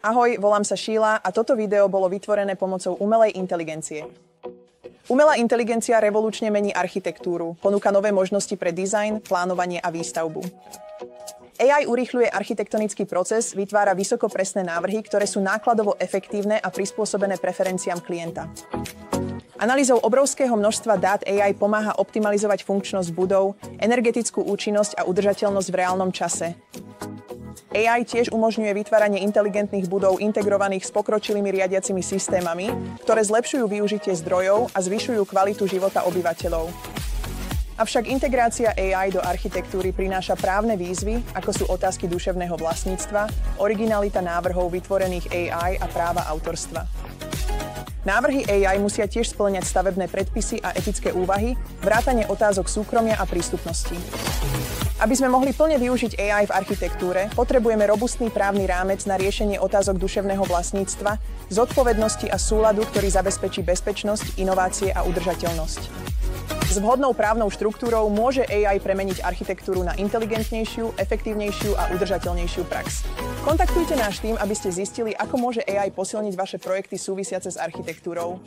Ahoj, volám sa Sheila a toto video bolo vytvorené pomocou umelej inteligencie. Umelá inteligencia revolučne mení architektúru, ponúka nové možnosti pre dizajn, plánovanie a výstavbu. AI urýchľuje architektonický proces, vytvára vysokopresné návrhy, ktoré sú nákladovo efektívne a prispôsobené preferenciám klienta. Analýzou obrovského množstva dát AI pomáha optimalizovať funkčnosť budov, energetickú účinnosť a udržateľnosť v reálnom čase. AI tiež umožňuje vytváranie inteligentných budov integrovaných s pokročilými riadiacimi systémami, ktoré zlepšujú využitie zdrojov a zvyšujú kvalitu života obyvateľov. Avšak integrácia AI do architektúry prináša právne výzvy, ako sú otázky duševného vlastníctva, originalita návrhov vytvorených AI a práva autorstva. Návrhy AI musia tiež spĺňať stavebné predpisy a etické úvahy, vrátane otázok súkromia a prístupnosti. Aby sme mohli plne využiť AI v architektúre, potrebujeme robustný právny rámec na riešenie otázok duševného vlastníctva, zodpovednosti a súladu, ktorý zabezpečí bezpečnosť, inovácie a udržateľnosť. S vhodnou právnou štruktúrou môže AI premeniť architektúru na inteligentnejšiu, efektívnejšiu a udržateľnejšiu prax. Kontaktujte náš tím, aby ste zistili, ako môže AI posilniť vaše projekty súvisiace s architektúrou.